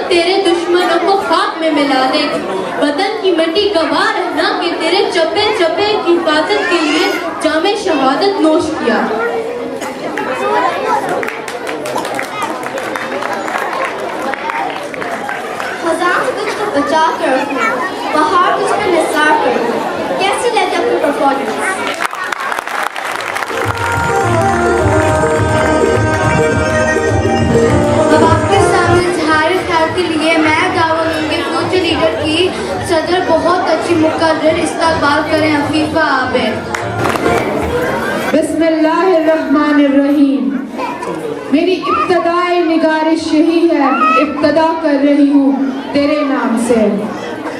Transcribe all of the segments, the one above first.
تیرے دشمنوں کو خاک میں ملا دے. وطن کی مٹی گواہ رہنا کہ تیرے چپے چپے کی حفاظت کے لیے جام شہادت نوش کیا. خزاں تجھ کو بچا کر رکھوں، بہار تجھ میں نثار کروں. کیسی لگی اپنی پرفارمنس؟ اب آپ کے سامنے اظہار خیال کے لیے میں گاؤں کے فیوچر لیڈر کی صدر بہت اچھی مقرر استقبال کریں عفیفہ عابد. بسم اللہ الرحمن الرحیم. میری ابتدائی نگارش یہی ہے، ابتدا کر رہی ہوں تیرے نام سے.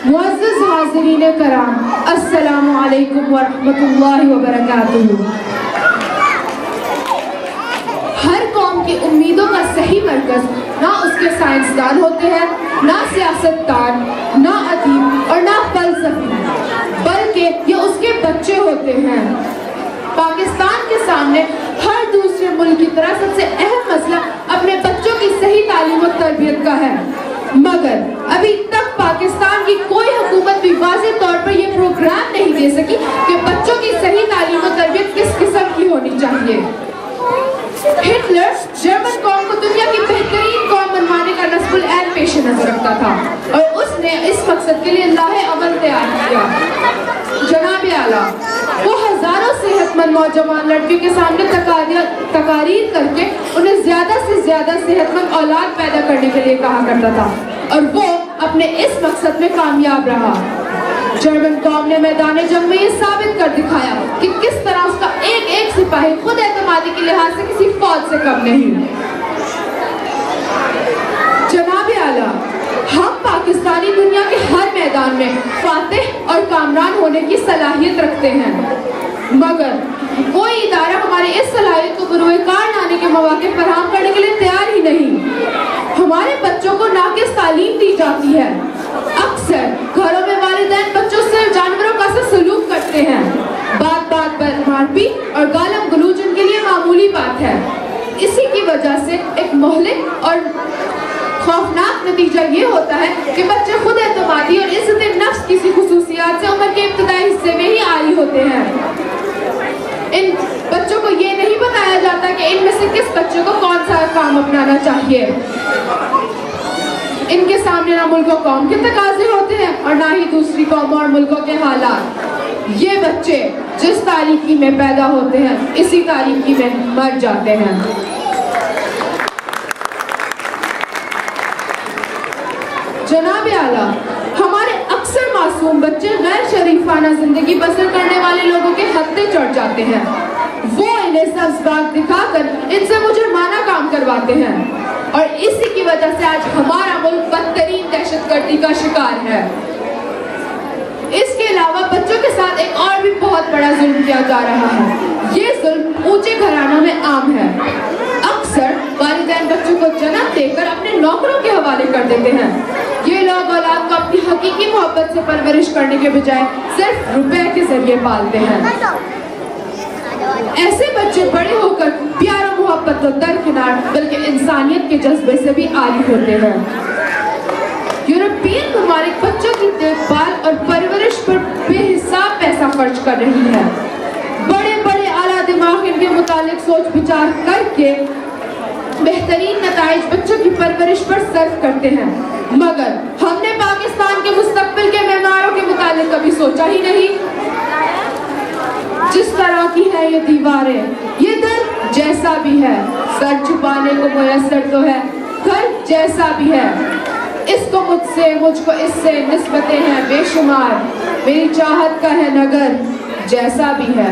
معزز حاضرین کرام، السلام علیکم ورحمۃ اللہ وبرکاتہ. ہر قوم کی امیدوں کا صحیح مرکز نہ اس کے سائنسدان ہوتے ہیں، نہ سیاستدان، نہ ادیب اور نہ فلسفی، بلکہ یہ اس کے بچے ہوتے ہیں. پاکستان کے سامنے ہر دوسرے ملک کی طرح سب سے اہم مسئلہ اپنے بچوں کی صحیح تعلیم و تربیت کا ہے، مگر ابھی تک پاکستان کی کوئی حکومت بھی واضح طور پر یہ پروگرام نہیں دے سکی کہ بچوں کی صحیح تعلیم و تربیت کس قسم کی ہونی چاہیے. ہٹلر جرمن قوم کو دنیا کی بہترین قوم بنوانے کا نصب العین پیش نظر رکھتا تھا اور اس نے اس مقصد کے لیے لاہ عمل تیار کیا. جناب اعلیٰ، وہ ہزاروں صحت مند نوجوان لڑکیوں کے سامنے تقاریر کر کے انہیں زیادہ سے زیادہ صحت مند اولاد پیدا کرنے کے لیے کہا کرتا تھا اور وہ اپنے اس مقصد میں کامیاب رہا. جرمن قوم نے میدان جنگ میں یہ ثابت کر دکھایا کہ کس طرح اس کا ایک ایک سپاہی خود اعتمادی کے لحاظ سے کسی فوج سے کم نہیں. جناب اعلیٰ، ہم پاکستانی دنیا کے ہر میدان میں فاتح اور کامران ہونے کی صلاحیت رکھتے ہیں، مگر کوئی ادارہ ہماری اس صلاحیت کو بروئے کار لانے کے مواقع فراہم کرنے کے لیے تیار ہی نہیں. ہمارے بچوں کو ناقص تعلیم دی جاتی ہے. اکثر گھروں میں والدین بچوں سے جانوروں کا سا سلوک کرتے ہیں. بات بات پر مار پیٹ اور گالم گلوچ ان کے لیے معمولی بات ہے. اسی کی وجہ سے ایک مہلک اور خوفناک نتیجہ یہ ہوتا ہے کہ بچے خود اعتمادی اور عزت نفس کسی خصوصیات سے عمر کے ابتدائی حصے میں ہی عاری ہوتے ہیں. ان بچوں کو یہ نہیں بتایا جاتا کہ ان میں سے کس بچے کو کون سا کام اپنانا چاہیے. ان کے سامنے نہ ملک و قوم کے تقاضے ہوتے ہیں اور نہ ہی دوسری قوموں اور ملکوں کے حالات. یہ بچے جس تاریکی میں پیدا ہوتے ہیں اسی تاریکی میں مر جاتے ہیں. جناب اعلیٰ، ہمارے اکثر معصوم بچے غیر شریفانہ زندگی بسر کرنے والے لوگوں کے ہتھے چڑھ جاتے ہیں. وہ انہیں سبز باغ دکھا کر ان سے مجرمانہ کام کرواتے ہیں اور اسی کی وجہ سے آج ہمارا ملک بدترین دہشت گردی کا شکار ہے. اس کے علاوہ بچوں کے ساتھ ایک اور بھی بہت بڑا ظلم کیا جا رہا ہے. یہ ظلم اونچے گھرانوں میں عام ہے. اکثر والدین بچوں کو جنم دے کر اپنے نوکروں کے حوالے کر دیتے ہیں. یہ لوگ اولاد کو اپنی حقیقی محبت سے پرورش کرنے کے بجائے صرف روپے کے ذریعے پالتے ہیں. ایسے بچے بڑے ہو کر پیار و محبت و درکنار بلکہ انسانیت کے جذبے سے بھی عاری ہوتے ہیں. یورپین ممالک بچوں کی دیکھ بھال اور پرورش پر بے حساب پیسہ خرچ کر رہی ہے. بڑے بڑے اعلیٰ دماغ ان کے متعلق سوچ بچار کر کے بہترین نتائج بچوں کی پرورش پر صرف کرتے ہیں، مگر ہم نے پاکستان کے مستقبل کے معماروں کے متعلق کبھی سوچا ہی نہیں. جس طرح کی ہے یہ دیواریں، یہ در جیسا بھی ہے، سر چھپانے کو میسر تو ہے، گھر جیسا بھی ہے. اس کو مجھ سے، مجھ کو اس سے نسبتیں ہیں بے شمار. میری چاہت کا ہے نگر جیسا بھی ہے.